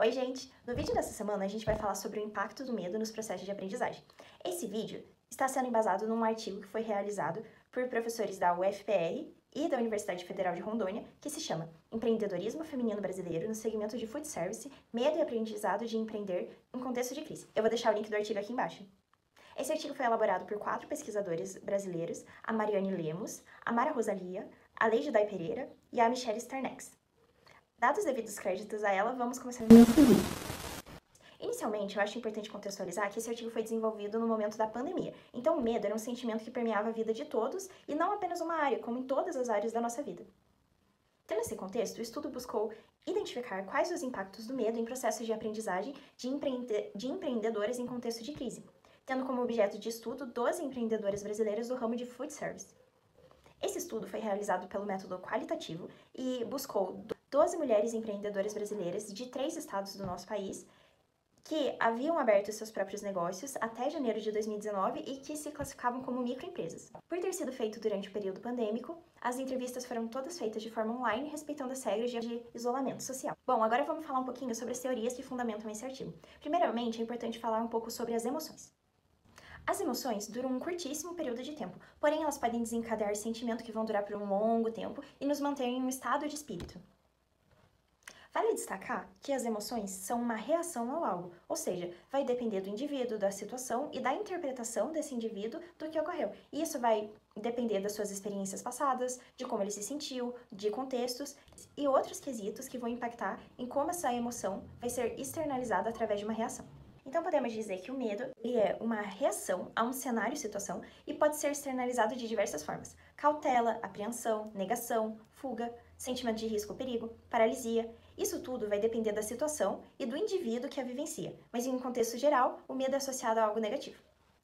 Oi, gente! No vídeo dessa semana, a gente vai falar sobre o impacto do medo nos processos de aprendizagem. Esse vídeo está sendo embasado num artigo que foi realizado por professores da UFPR e da Universidade Federal de Rondônia, que se chama Empreendedorismo Feminino Brasileiro no Segmento de Food Service, Medo e Aprendizado de Empreender em Contexto de Crise. Eu vou deixar o link do artigo aqui embaixo. Esse artigo foi elaborado por 4 pesquisadores brasileiros, a Mariane Lemos, a Mara Rosalia, a Leide Dai Pereira e a Michelle Starnex. Dados os devidos créditos a ela, vamos começar no nosso vídeo. Inicialmente, eu acho importante contextualizar que esse artigo foi desenvolvido no momento da pandemia. Então, o medo era um sentimento que permeava a vida de todos e não apenas uma área, como em todas as áreas da nossa vida. Tendo esse contexto, o estudo buscou identificar quais os impactos do medo em processos de aprendizagem de empreendedores em contexto de crise, tendo como objeto de estudo 12 empreendedoras brasileiras do ramo de food service. Esse estudo foi realizado pelo método qualitativo e buscou 12 mulheres empreendedoras brasileiras de 3 estados do nosso país que haviam aberto seus próprios negócios até janeiro de 2019 e que se classificavam como microempresas. Por ter sido feito durante o período pandêmico, as entrevistas foram todas feitas de forma online, respeitando as regras de isolamento social. Bom, agora vamos falar um pouquinho sobre as teorias que fundamentam esse artigo. Primeiramente, é importante falar um pouco sobre as emoções. As emoções duram um curtíssimo período de tempo, porém elas podem desencadear sentimentos que vão durar por um longo tempo e nos manter em um estado de espírito. Vale destacar que as emoções são uma reação ao algo, ou seja, vai depender do indivíduo, da situação e da interpretação desse indivíduo do que ocorreu. E isso vai depender das suas experiências passadas, de como ele se sentiu, de contextos e outros quesitos que vão impactar em como essa emoção vai ser externalizada através de uma reação. Então podemos dizer que o medo é uma reação a um cenário ou situação e pode ser externalizado de diversas formas. Cautela, apreensão, negação, fuga, sentimento de risco ou perigo, paralisia. Isso tudo vai depender da situação e do indivíduo que a vivencia, mas em um contexto geral, o medo é associado a algo negativo.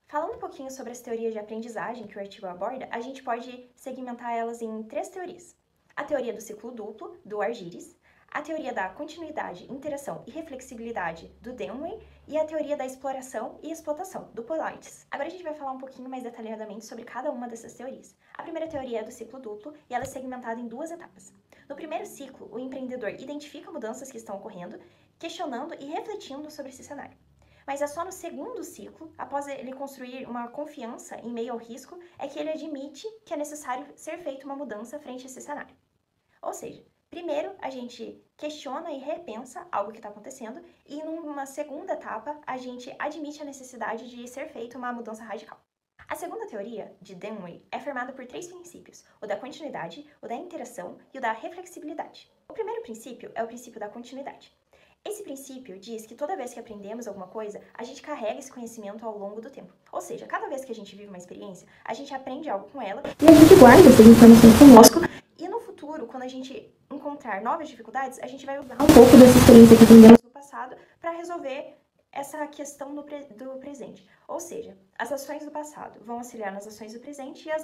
Falando um pouquinho sobre as teorias de aprendizagem que o artigo aborda, a gente pode segmentar elas em 3 teorias. A teoria do ciclo duplo, do Argyris, a teoria da continuidade, interação e reflexibilidade, do Dewey, e a teoria da exploração e explotação, do Paulides. Agora a gente vai falar um pouquinho mais detalhadamente sobre cada uma dessas teorias. A primeira teoria é do ciclo duplo e ela é segmentada em 2 etapas. No primeiro ciclo, o empreendedor identifica mudanças que estão ocorrendo, questionando e refletindo sobre esse cenário. Mas é só no segundo ciclo, após ele construir uma confiança em meio ao risco, é que ele admite que é necessário ser feita uma mudança frente a esse cenário. Ou seja, primeiro, a gente questiona e repensa algo que está acontecendo e numa segunda etapa, a gente admite a necessidade de ser feita uma mudança radical. A segunda teoria, de Dewey, é formada por 3 princípios, o da continuidade, o da interação e o da reflexibilidade. O primeiro princípio é o princípio da continuidade. Esse princípio diz que toda vez que aprendemos alguma coisa, a gente carrega esse conhecimento ao longo do tempo. Ou seja, cada vez que a gente vive uma experiência, a gente aprende algo com ela e a gente guarda essas informações conosco. E no futuro, quando a gente encontrar novas dificuldades, a gente vai usar um pouco dessa experiência que aprendemos no passado para resolver essa questão do presente. Ou seja, as ações do passado vão auxiliar nas ações do presente e as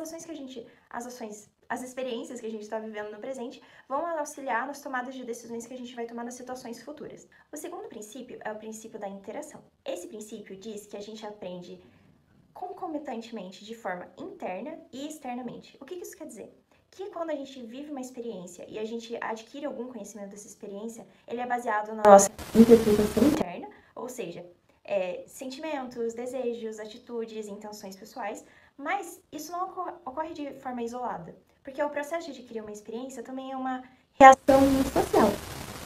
experiências que a gente está vivendo no presente vão auxiliar nas tomadas de decisões que a gente vai tomar nas situações futuras. O segundo princípio é o princípio da interação. Esse princípio diz que a gente aprende concomitantemente de forma interna e externamente. O que isso quer dizer? Que quando a gente vive uma experiência e a gente adquire algum conhecimento dessa experiência, ele é baseado na nossa interpretação interna, ou seja, sentimentos, desejos, atitudes, intenções pessoais, mas isso não ocorre de forma isolada, porque o processo de adquirir uma experiência também é uma reação social.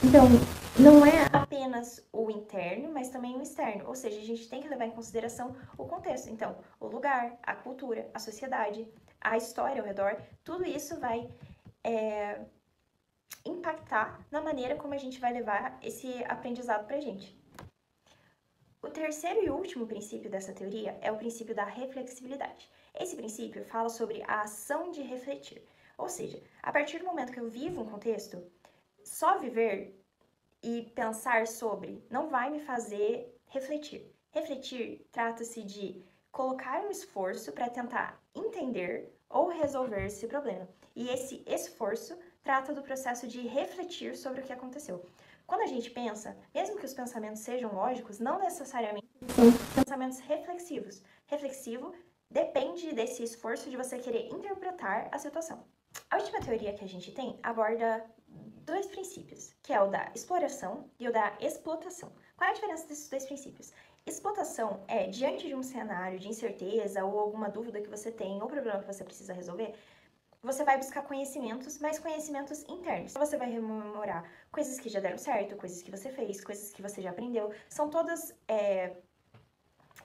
Então, não é apenas o interno, mas também o externo, ou seja, a gente tem que levar em consideração o contexto. Então, o lugar, a cultura, a sociedade, a história ao redor, tudo isso vai impactar na maneira como a gente vai levar esse aprendizado pra gente. O terceiro e último princípio dessa teoria é o princípio da reflexibilidade. Esse princípio fala sobre a ação de refletir, ou seja, a partir do momento que eu vivo um contexto, só viver e pensar sobre não vai me fazer refletir. Refletir trata-se de colocar um esforço para tentar entender ou resolver esse problema. E esse esforço trata do processo de refletir sobre o que aconteceu. Quando a gente pensa, mesmo que os pensamentos sejam lógicos, não necessariamente são pensamentos reflexivos. Reflexivo depende desse esforço de você querer interpretar a situação. A última teoria que a gente tem aborda dois princípios, que é o da exploração e o da explotação. Qual é a diferença desses dois princípios? Explotação é, diante de um cenário de incerteza ou alguma dúvida que você tem ou problema que você precisa resolver, você vai buscar conhecimentos, mas conhecimentos internos. Você vai rememorar coisas que já deram certo, coisas que você fez, coisas que você já aprendeu. São todas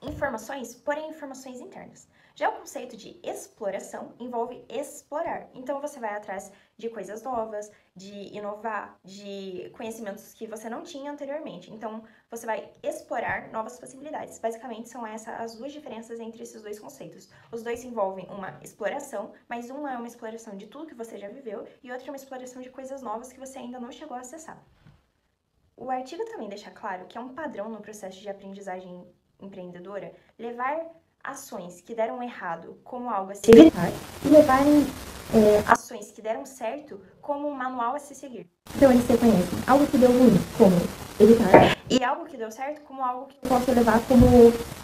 informações, porém informações internas. Já o conceito de exploração envolve explorar. Então você vai atrás de coisas novas, de inovar, de conhecimentos que você não tinha anteriormente. Então você vai explorar novas possibilidades. Basicamente são essas as duas diferenças entre esses dois conceitos. Os dois envolvem uma exploração, mas uma é uma exploração de tudo que você já viveu e outra é uma exploração de coisas novas que você ainda não chegou a acessar. O artigo também deixa claro que é um padrão no processo de aprendizagem empreendedora levar ações que deram errado como algo a se evitar e levar ações que deram certo como um manual a se seguir. Então eles reconhecem algo que deu ruim como evitar e algo que deu certo como algo que eu posso levar como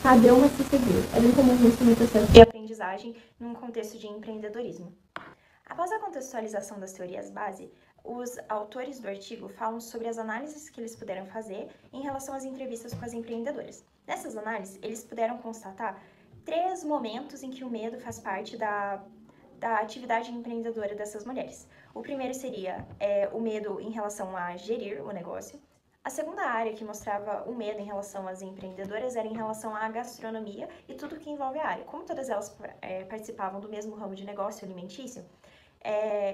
padrão a se seguir. É bem comum isso no processo de aprendizagem num contexto de empreendedorismo. Após a contextualização das teorias base, os autores do artigo falam sobre as análises que eles puderam fazer em relação às entrevistas com as empreendedoras. Nessas análises, eles puderam constatar 3 momentos em que o medo faz parte da atividade empreendedora dessas mulheres. O primeiro seria o medo em relação a gerir o negócio. A segunda área que mostrava o medo em relação às empreendedoras era em relação à gastronomia e tudo que envolve a área. Como todas elas participavam do mesmo ramo de negócio alimentício,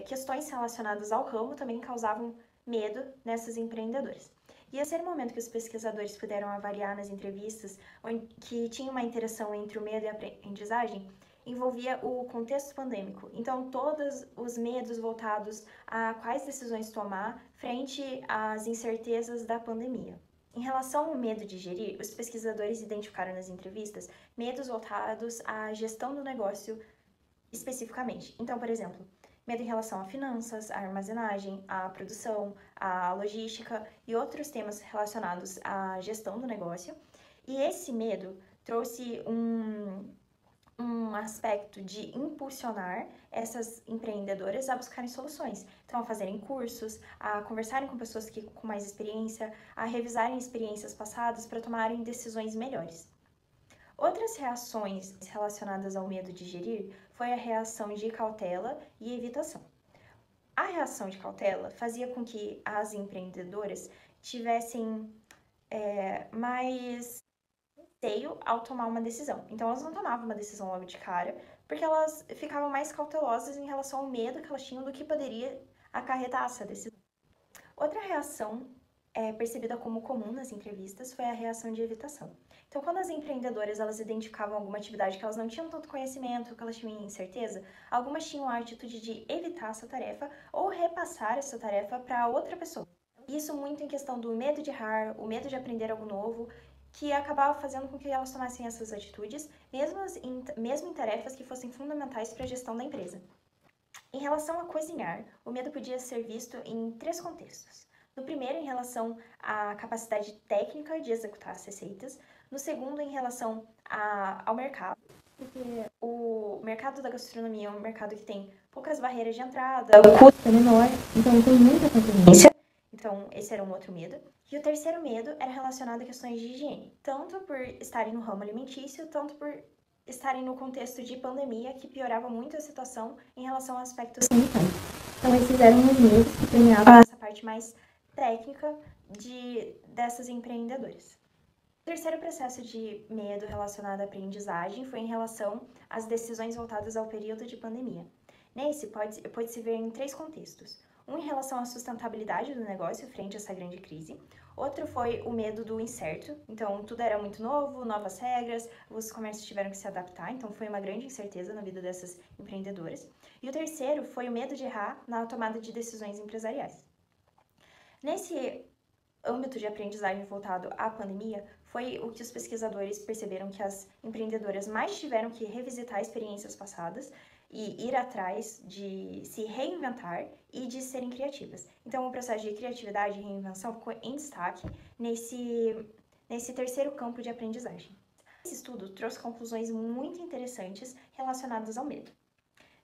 questões relacionadas ao ramo também causavam medo nessas empreendedoras. E esse era o momento que os pesquisadores puderam avaliar nas entrevistas, que tinha uma interação entre o medo e a aprendizagem, envolvia o contexto pandêmico. Então, todos os medos voltados a quais decisões tomar frente às incertezas da pandemia. Em relação ao medo de gerir, os pesquisadores identificaram nas entrevistas medos voltados à gestão do negócio especificamente. Então, por exemplo, medo em relação a finanças, a armazenagem, a produção, a logística e outros temas relacionados à gestão do negócio. E esse medo trouxe um aspecto de impulsionar essas empreendedoras a buscarem soluções. Então, a fazerem cursos, a conversarem com pessoas com mais experiência, a revisarem experiências passadas para tomarem decisões melhores. Outras reações relacionadas ao medo de gerir foi a reação de cautela e evitação. A reação de cautela fazia com que as empreendedoras tivessem mais receio ao tomar uma decisão. Então, elas não tomavam uma decisão logo de cara, porque elas ficavam mais cautelosas em relação ao medo que elas tinham do que poderia acarretar essa decisão. Outra reação percebida como comum nas entrevistas foi a reação de evitação. Então, quando as empreendedoras elas identificavam alguma atividade que elas não tinham tanto conhecimento, que elas tinham incerteza, algumas tinham a atitude de evitar essa tarefa ou repassar essa tarefa para outra pessoa. Isso muito em questão do medo de errar, o medo de aprender algo novo, que acabava fazendo com que elas tomassem essas atitudes, mesmo em tarefas que fossem fundamentais para a gestão da empresa. Em relação a cozinhar, o medo podia ser visto em 3 contextos. No primeiro, em relação à capacidade técnica de executar as receitas. No segundo, em relação ao mercado, porque o mercado da gastronomia é um mercado que tem poucas barreiras de entrada, o custo é menor, então tem muita concorrência. Então, esse era um outro medo. E o terceiro medo era relacionado a questões de higiene, tanto por estarem no ramo alimentício, tanto por estarem no contexto de pandemia, que piorava muito a situação em relação ao aspecto sanitário. Então, esses eram os medos que premiavam essa parte mais técnica dessas empreendedoras. O terceiro processo de medo relacionado à aprendizagem foi em relação às decisões voltadas ao período de pandemia. Nesse, pode-se ver em 3 contextos. Um em relação à sustentabilidade do negócio frente a essa grande crise. Outro foi o medo do incerto. Então, tudo era muito novo, novas regras, os comércios tiveram que se adaptar. Então, foi uma grande incerteza na vida dessas empreendedoras. E o terceiro foi o medo de errar na tomada de decisões empresariais. Nesse âmbito de aprendizagem voltado à pandemia, foi o que os pesquisadores perceberam que as empreendedoras mais tiveram que revisitar experiências passadas e ir atrás de se reinventar e de serem criativas. Então, o processo de criatividade e reinvenção ficou em destaque nesse terceiro campo de aprendizagem. Esse estudo trouxe conclusões muito interessantes relacionadas ao medo.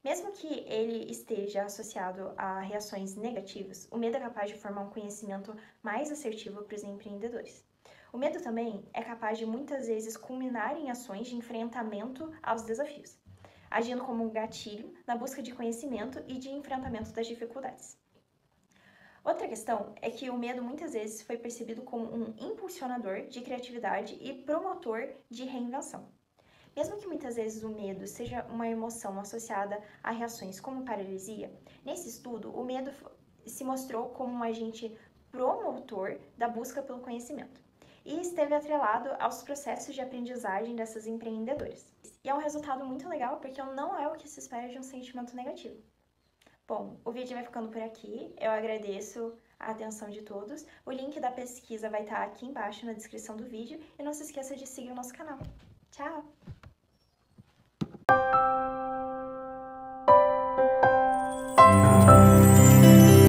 Mesmo que ele esteja associado a reações negativas, o medo é capaz de formar um conhecimento mais assertivo para os empreendedores. O medo também é capaz de muitas vezes culminar em ações de enfrentamento aos desafios, agindo como um gatilho na busca de conhecimento e de enfrentamento das dificuldades. Outra questão é que o medo muitas vezes foi percebido como um impulsionador de criatividade e promotor de reinvenção. Mesmo que muitas vezes o medo seja uma emoção associada a reações como paralisia, nesse estudo o medo se mostrou como um agente promotor da busca pelo conhecimento e esteve atrelado aos processos de aprendizagem dessas empreendedoras. E é um resultado muito legal porque não é o que se espera de um sentimento negativo. Bom, o vídeo vai ficando por aqui, eu agradeço a atenção de todos. O link da pesquisa vai estar aqui embaixo na descrição do vídeo e não se esqueça de seguir o nosso canal. Tchau!